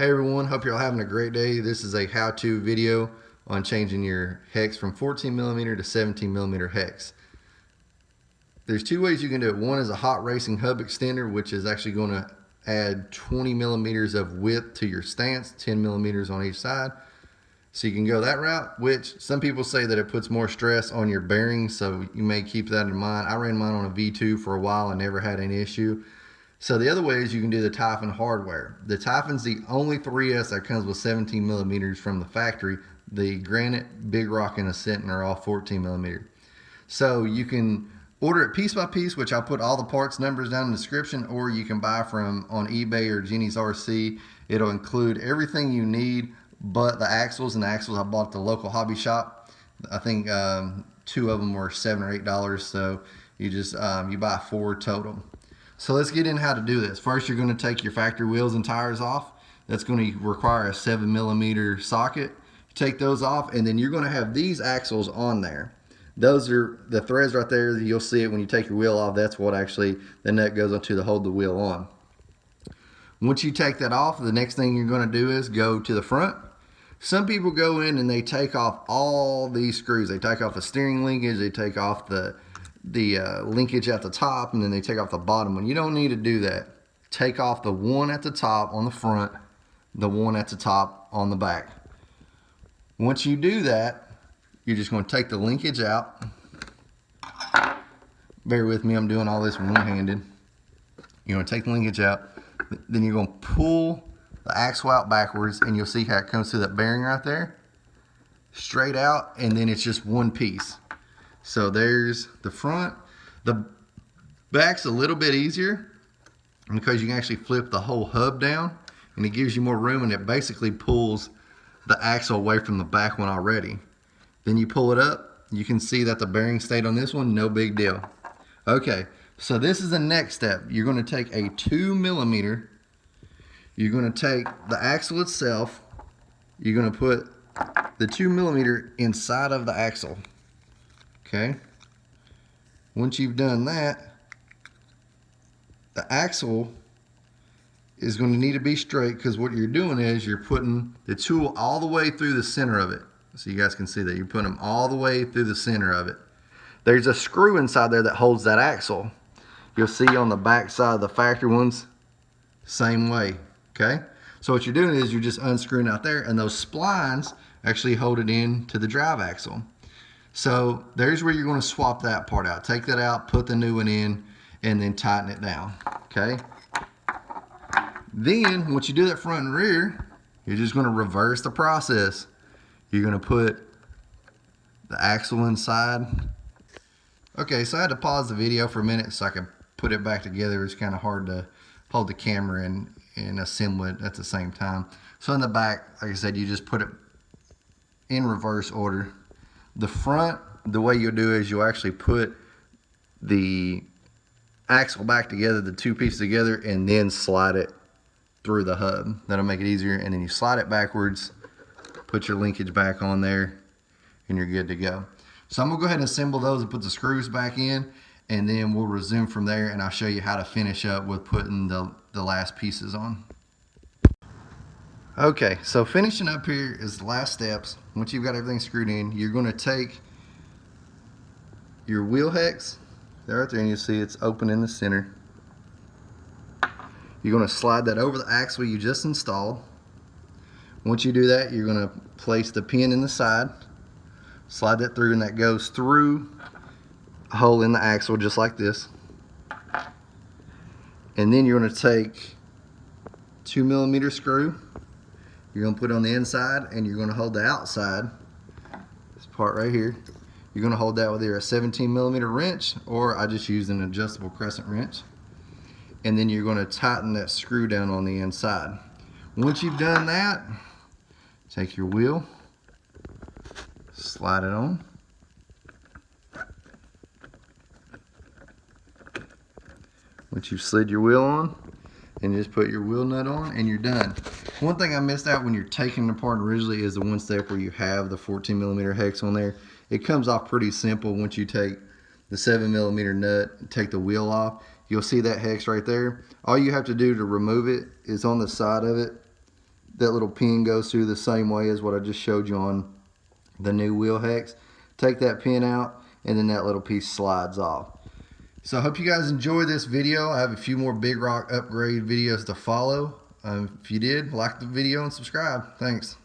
Hey everyone, hope you're all having a great day. This is a how-to video on changing your hex from 14mm to 17mm hex. There's two ways you can do it. One is a hot racing hub extender, which is actually going to add 20mm of width to your stance, 10mm on each side. So you can go that route, which some people say that it puts more stress on your bearings, so you may keep that in mind. I ran mine on a V2 for a while and never had any issue. So the other way is you can do the Typhon hardware. The Typhon's the only 3S that comes with 17mm from the factory. The Granite, Big Rock, and the Senton are all 14mm. So you can order it piece by piece, which I'll put all the parts numbers down in the description, or you can buy from on eBay or Jenny's RC. It'll include everything you need but the axles, and the axles I bought at the local hobby shop. I think two of them were $7 or $8, so you just you buy 4 total. So let's get in how to do this. First, you're going to take your factory wheels and tires off. That's going to require a 7mm socket. Take those off, and then you're going to have these axles on there. Those are the threads right there. You'll see it when you take your wheel off. That's what actually the nut goes onto to hold the wheel on. Once you take that off, the next thing you're going to do is go to the front. Some people go in and they take off all these screws. They take off the steering linkage, they take off the linkage at the top, and then they take off the bottom one. You don't need to do that. Take off the one at the top on the front, the one at the top on the back. Once you do that, you're just going to take the linkage out. Bear with me, I'm doing all this one-handed. You're going to take the linkage out, then you're going to pull the axle out backwards, and you'll see how it comes through that bearing right there, straight out, and then it's just one piece. So there's the front. The back's a little bit easier because you can actually flip the whole hub down, and it gives you more room, and it basically pulls the axle away from the back one already. Then you pull it up, you can see that the bearing stayed on this one, no big deal. Okay, so this is the next step. You're going to take a 2mm. You're going to take the axle itself, you're going to put the 2mm inside of the axle. Okay. Once you've done that, the axle is going to need to be straight, because what you're doing is you're putting the tool all the way through the center of it. So you guys can see that you're putting them all the way through the center of it. There's a screw inside there that holds that axle. You'll see on the back side of the factory ones, same way. Okay. So what you're doing is you're just unscrewing out there, and those splines actually hold it in to the drive axle. So there's where you're going to swap that part out. Take that out, put the new one in, and then tighten it down. Okay. Then once you do that front and rear, you're just going to reverse the process. You're going to put the axle inside. Okay, so I had to pause the video for a minute so I could put it back together. It's kind of hard to hold the camera and assemble it at the same time. So in the back, like I said, you just put it in reverse order. The front, the way you'll do is you'll actually put the axle back together, the two pieces together, and then slide it through the hub. That'll make it easier. And then you slide it backwards, put your linkage back on there, and you're good to go. So I'm gonna go ahead and assemble those and put the screws back in, and then we'll resume from there, and I'll show you how to finish up with putting the last pieces on. Okay, so finishing up here is the last steps. Once you've got everything screwed in, you're going to take your wheel hex, there right there, and you'll see it's open in the center. You're going to slide that over the axle you just installed. Once you do that, you're going to place the pin in the side, slide that through, and that goes through a hole in the axle just like this. And then you're going to take 2mm screw. You're going to put it on the inside, and you're going to hold the outside, this part right here. You're going to hold that with either a 17mm wrench, or I just used an adjustable crescent wrench. And then you're going to tighten that screw down on the inside. Once you've done that, take your wheel, slide it on. Once you've slid your wheel on, and just put your wheel nut on, and you're done. One thing I missed out when you're taking it apart originally is the one step where you have the 14mm hex on there. It comes off pretty simple once you take the 7mm nut, take the wheel off. You'll see that hex right there. All you have to do to remove it is on the side of it. that little pin goes through the same way as what I just showed you on the new wheel hex. Take that pin out, and then that little piece slides off. So I hope you guys enjoyed this video. I have a few more Big Rock upgrade videos to follow. If you did, like the video and subscribe. Thanks.